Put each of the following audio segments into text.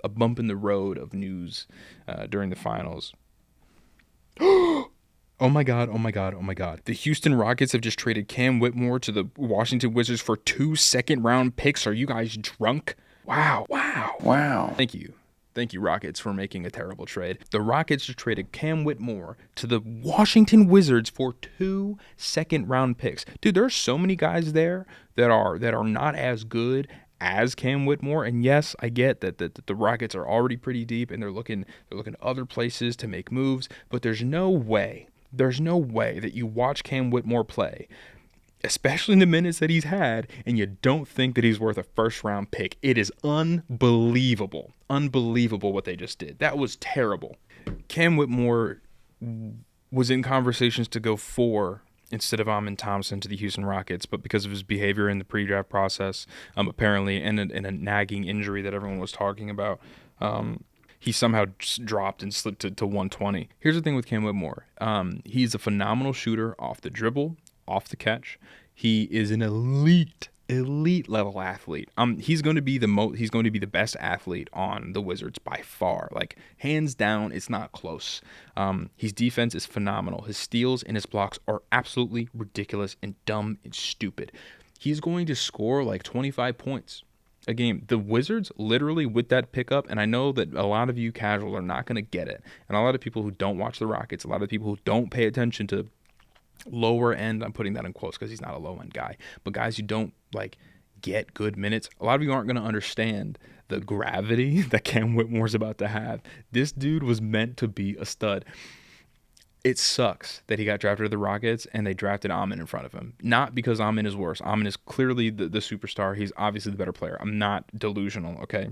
a bump in the road of news during the finals. Oh my God, oh my God, oh my God. The Houston Rockets have just traded Cam Whitmore to the Washington Wizards for 2 second-round picks. Are you guys drunk? Wow, wow. Wow. Thank you. Thank you, Rockets, for making a terrible trade. The Rockets just traded Cam Whitmore to the Washington Wizards for 2 second-round picks. Dude, there are so many guys there that are not as good as Cam Whitmore. And yes, I get that the Rockets are already pretty deep and they're looking other places to make moves, but there's no way that you watch Cam Whitmore play, especially in the minutes that he's had, and you don't think that he's worth a first-round pick. It is unbelievable. Unbelievable what they just did. That was terrible. Cam Whitmore was in conversations to go 4 instead of Amin Thompson to the Houston Rockets, but because of his behavior in the pre-draft process, apparently, and a nagging injury that everyone was talking about, he somehow just dropped and slipped to 120. Here's the thing with Cam Whitmore. He's a phenomenal shooter off the dribble, off the catch. He is an elite level athlete. He's going to be the best athlete on the Wizards by far. Like, hands down, it's not close. His defense is phenomenal. His steals and his blocks are absolutely ridiculous and dumb and stupid. He's going to score like 25 points a game. The Wizards, literally, with that pickup, and I know that a lot of you casual are not going to get it, and a lot of people who don't watch the Rockets, a lot of people who don't pay attention to lower end, I'm putting that in quotes because he's not a low end guy, but guys who don't like get good minutes, a lot of you aren't going to understand the gravity that Cam Whitmore's about to have. This dude was meant to be a stud. It sucks that he got drafted to the Rockets and they drafted Amin in front of him. Not because Amin is worse. Amin is clearly the superstar. He's obviously the better player. I'm not delusional, okay?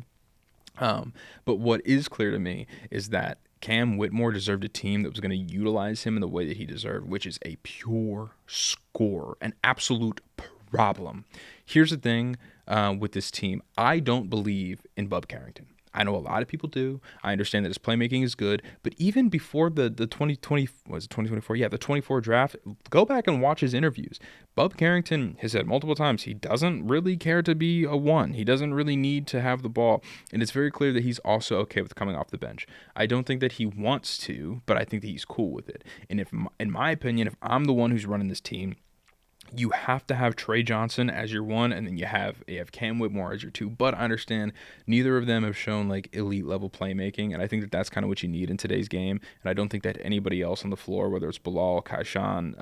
But what is clear to me is that Cam Whitmore deserved a team that was going to utilize him in the way that he deserved, which is a pure scorer, an absolute problem. Here's the thing with this team. I don't believe in Bub Carrington. I know a lot of people do. I understand that his playmaking is good, but even before the 2020, was it 2024? Yeah, the 24 draft, go back and watch his interviews. Bub Carrington has said multiple times he doesn't really care to be a 1. He doesn't really need to have the ball, and it's very clear that he's also okay with coming off the bench. I don't think that he wants to, but I think that he's cool with it. And if, in my opinion, if I'm the one who's running this team, you have to have Trey Johnson as your 1, and then you have Cam Whitmore as your 2. But I understand neither of them have shown like elite level playmaking, and I think that that's kind of what you need in today's game. And I don't think that anybody else on the floor, whether it's Bilal, Kaishan,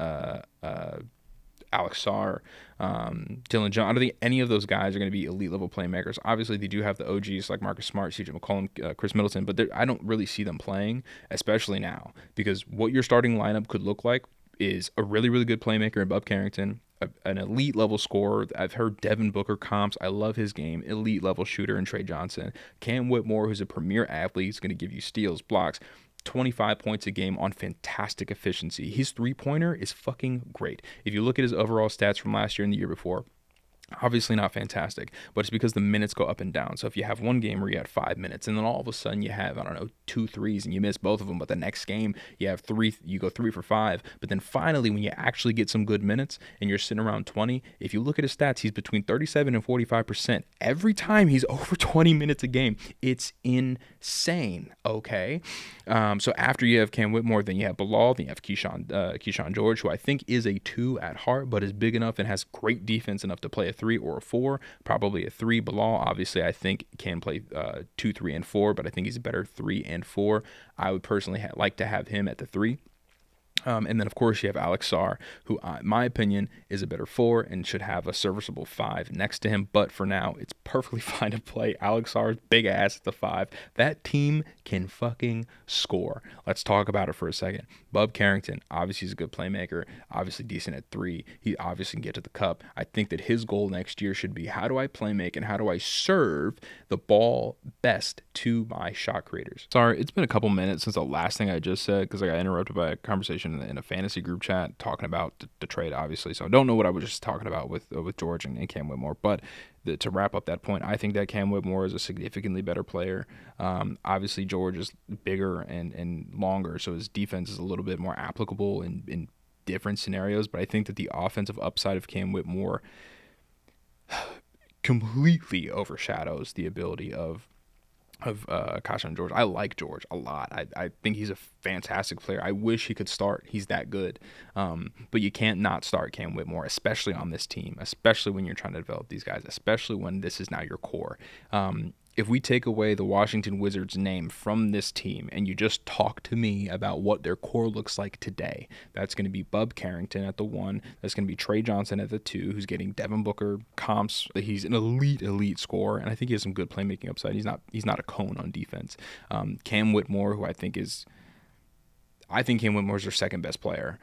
Alex Sarr, Dylan Jones, I don't think any of those guys are going to be elite level playmakers. Obviously, they do have the OGs like Marcus Smart, CJ McCollum, Chris Middleton, but I don't really see them playing, especially now, because what your starting lineup could look like is a really, really good playmaker in Bub Carrington, an elite level scorer. I've heard Devin Booker comps. I love his game. Elite level shooter in Trey Johnson. Cam Whitmore, who's a premier athlete, is going to give you steals, blocks, 25 points a game on fantastic efficiency. His three-pointer is fucking great. If you look at his overall stats from last year and the year before, obviously not fantastic, but it's because the minutes go up and down. So if you have one game where you had 5 minutes and then all of a sudden you have, 2 threes and you miss both of them, but the next game you have 3, you go 3 for 5. But then finally, when you actually get some good minutes and you're sitting around 20, if you look at his stats, he's between 37 and 45%. Every time he's over 20 minutes a game. It's insane, okay? So after you have Cam Whitmore, then you have Bilal, then you have Keyshawn George, who I think is a 2 at heart, but is big enough and has great defense enough to play a 3 or a 4, probably a 3. Bilal, obviously, I think can play 2, 3, and 4, but I think he's a better 3 and 4. I would personally like to have him at the 3. And then, of course, you have Alex Sarr, who, in my opinion, is a better 4 and should have a serviceable 5 next to him. But for now, it's perfectly fine to play Alex Sarr's big ass at the 5. That team can fucking score. Let's talk about it for a second. Bub Carrington, obviously, is a good playmaker, obviously decent at 3. He obviously can get to the cup. I think that his goal next year should be, how do I play make and how do I serve the ball best to my shot creators? Sorry, it's been a couple minutes since the last thing I just said because I got interrupted by a conversation in a fantasy group chat talking about the trade, obviously. So I don't know what I was just talking about with George and Cam Whitmore. But to wrap up that point, I think that Cam Whitmore is a significantly better player. Obviously, George is bigger and longer, so his defense is a little bit more applicable in different scenarios. But I think that the offensive upside of Cam Whitmore completely overshadows the ability of Kashan George. I like George a lot. I think he's a fantastic player. I wish he could start. He's that good. But you can't not start Cam Whitmore, especially on this team, especially when you're trying to develop these guys, especially when this is now your core. If we take away the Washington Wizards name from this team and you just talk to me about what their core looks like today, that's going to be Bub Carrington at the 1. That's going to be Trey Johnson at the 2, who's getting Devin Booker comps. He's an elite scorer, and I think he has some good playmaking upside. He's not a cone on defense. Cam Whitmore, who I think Cam Whitmore's their second best player.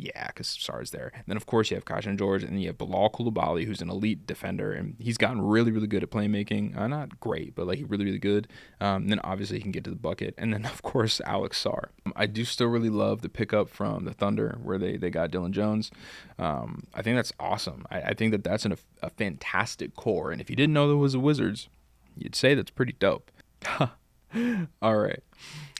Yeah, because Sar's there. And then, of course, you have Kashan George, and then you have Bilal Coulibaly, who's an elite defender, and he's gotten really good at playmaking. Not great, but like really good. And then, obviously, he can get to the bucket. And then, of course, Alex Sarr. I do still really love the pickup from the Thunder, where they got Dylan Jones. I think that's awesome. I think that's a fantastic core. And if you didn't know there was a Wizards, you'd say that's pretty dope. All right.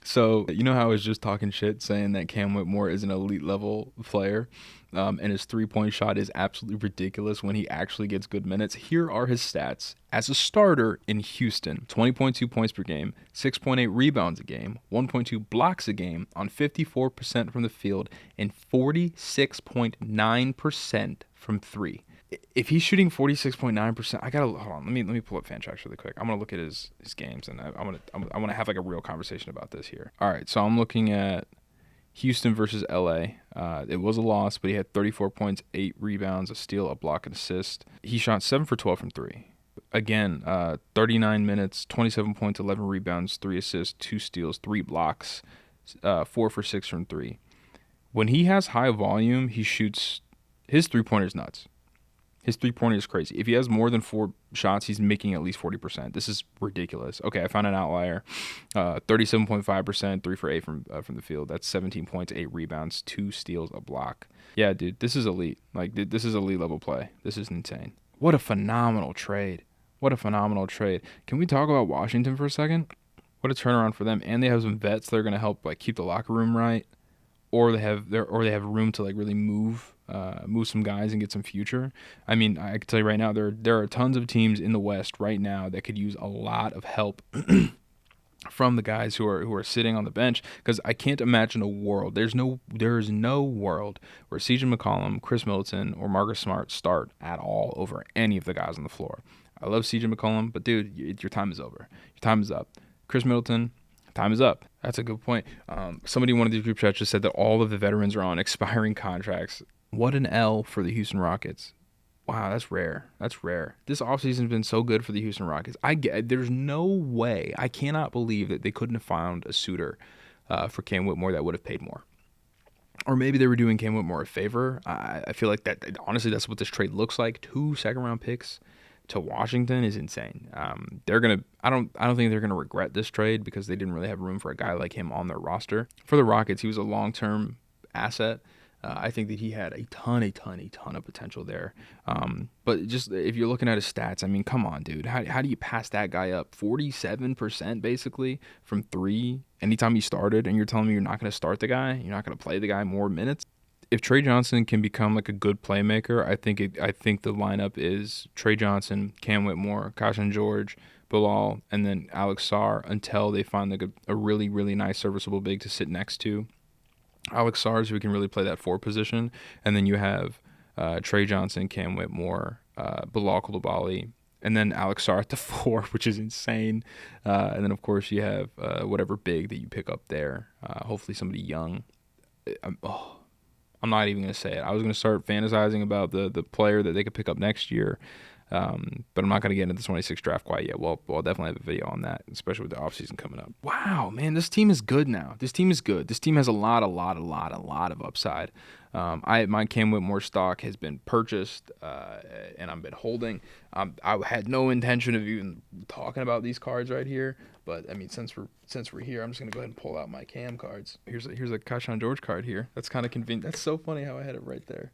So, you know how I was just talking shit saying that Cam Whitmore is an elite level player, and his three-point shot is absolutely ridiculous when he actually gets good minutes? Here are his stats as a starter in Houston. 20.2 points per game, 6.8 rebounds a game, 1.2 blocks a game on 54% from the field, and 46.9% from 3. If he's shooting 46.9%, I gotta hold on. Let me pull up Fantrax really quick. I'm gonna look at his games, and I want to have like a real conversation about this here. All right, so I'm looking at Houston versus LA. It was a loss, but he had 34 points, 8 rebounds, a steal, a block, and assist. He shot 7 for 12 from 3. Again, 39 minutes, 27 points, 11 rebounds, 3 assists, 2 steals, 3 blocks, 4 for 6 from 3. When he has high volume, he shoots. His three-pointer is nuts. His three-pointer is crazy. If he has more than 4 shots, he's making at least 40%. This is ridiculous. Okay, I found an outlier. 37.5%, 3 for 8 from the field. That's 17 points, 8 rebounds, 2 steals, a block. Yeah, dude, this is elite. Like, this is elite level play. This is insane. What a phenomenal trade. Can we talk about Washington for a second? What a turnaround for them. And they have some vets that are going to help like keep the locker room right, or they have room to like really move some guys and get some future. I mean, I can tell you right now, there are tons of teams in the West right now that could use a lot of help from the guys who are sitting on the bench, because I can't imagine a world. There is no world where CJ McCollum, Chris Middleton, or Marcus Smart start at all over any of the guys on the floor. I love CJ McCollum, but dude, your time is over. Your time is up. Chris Middleton, time is up. That's a good point. Somebody in one of these group chats just said that all of the veterans are on expiring contracts. What an L for the Houston Rockets. Wow, that's rare. This offseason has been so good for the Houston Rockets. There's no way. I cannot believe that they couldn't have found a suitor for Cam Whitmore that would have paid more. Or maybe they were doing Cam Whitmore a favor. I feel like that. Honestly, that's what this trade looks like. 2 second-round picks to Washington is insane. I don't think they're gonna regret this trade, because they didn't really have room for a guy like him on their roster. For the Rockets, he was a long-term asset. I think that he had a ton of potential there. But just if you're looking at his stats, I mean, come on, dude. How do you pass that guy up? 47% basically from 3 anytime he started, and you're telling me you're not going to start the guy? You're not going to play the guy more minutes? If Trey Johnson can become like a good playmaker, I think the lineup is Trey Johnson, Cam Whitmore, Kashan George, Bilal, and then Alex Sarr, until they find like a really nice serviceable big to sit next to Alex Sarr, who can really play that 4 position. And then you have Trey Johnson, Cam Whitmore, Bilal Coulibaly, and then Alex Sarr at the 4, which is insane. And then, of course, you have whatever big that you pick up there. Hopefully somebody young. I'm not even going to say it. I was going to start fantasizing about the player that they could pick up next year. But I'm not going to get into the 26 draft quite yet. Well, I'll definitely have a video on that, especially with the offseason coming up. Wow, man, this team is good now. This team is good. This team has a lot of upside. My Cam Whitmore stock has been purchased, and I've been holding. I had no intention of even talking about these cards right here, but I mean, since we're here, I'm just gonna go ahead and pull out my Cam cards. Here's a Kashan George card here. That's kind of convenient. That's so funny how I had it right there.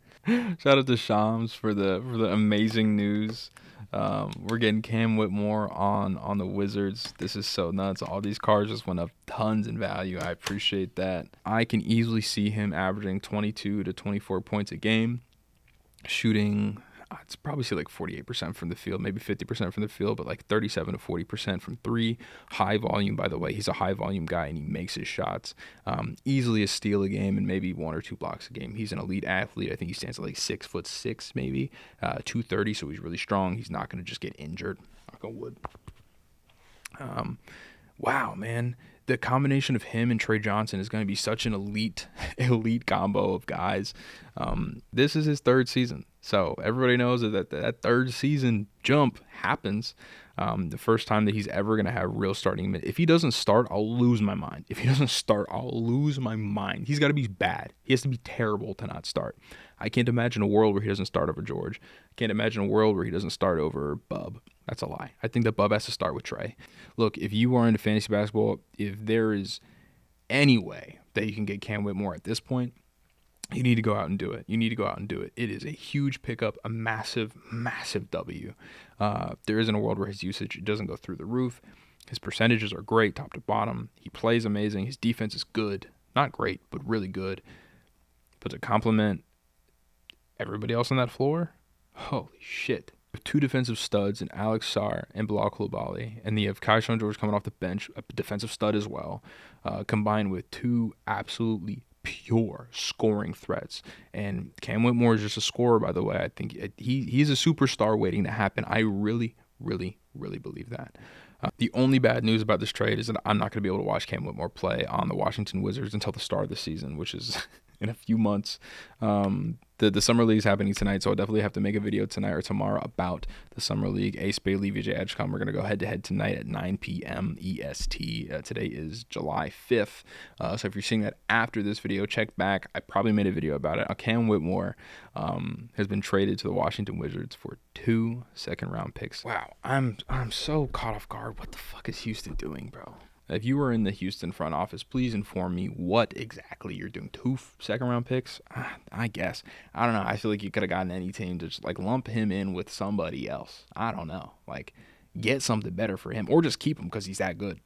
Shout out to Shams for the amazing news. We're getting Cam Whitmore on the Wizards. This is so nuts. All these cards just went up tons in value. I appreciate that. I can easily see him averaging 22 to 24 points a game, shooting, I'd probably say like 48% from the field, maybe 50% from the field, but like 37 to 40% from three. High volume, by the way. He's a high volume guy and he makes his shots. Easily a steal a game and maybe 1 or 2 blocks a game. He's an elite athlete. I think he stands at like 6'6", maybe 230. So he's really strong. He's not going to just get injured. Knock on wood. Wow, man. The combination of him and Trey Johnson is going to be such an elite combo of guys. This is his third season. So everybody knows that third season jump happens. The first time that he's ever going to have real starting minutes. If he doesn't start, I'll lose my mind. If he doesn't start, I'll lose my mind. He's got to be bad. He has to be terrible to not start. I can't imagine a world where he doesn't start over George. I can't imagine a world where he doesn't start over Bub. That's a lie. I think that Bub has to start with Trey. Look, if you are into fantasy basketball, if there is any way that you can get Cam Whitmore at this point, you need to go out and do it. It is a huge pickup, a massive, massive W. There isn't a world where his usage doesn't go through the roof. His percentages are great, top to bottom. He plays amazing. His defense is good. Not great, but really good. But to complement everybody else on that floor, holy shit. 2 defensive studs in Alex Sarr and Bilal Coulibaly, and you have Kaishan George coming off the bench, a defensive stud as well, combined with 2 absolutely pure scoring threats. And Cam Whitmore is just a scorer, by the way. I think he's a superstar waiting to happen. I really, really, really believe that. The only bad news about this trade is that I'm not going to be able to watch Cam Whitmore play on the Washington Wizards until the start of the season, which is in a few months. The Summer League is happening tonight, so I'll definitely have to make a video tonight or tomorrow about the Summer League. Ace Bailey, VJ Edgecombe, we're going to go head-to-head tonight at 9 p.m. EST. Today is July 5th, so if you're seeing that after this video, check back. I probably made a video about it. Cam Whitmore has been traded to the Washington Wizards for 2 second-round picks. Wow, I'm so caught off guard. What the fuck is Houston doing, bro? If you were in the Houston front office, please inform me what exactly you're doing. 2 second-round picks? I guess. I don't know. I feel like you could have gotten any team to just like lump him in with somebody else. I don't know. Like, get something better for him or just keep him because he's that good.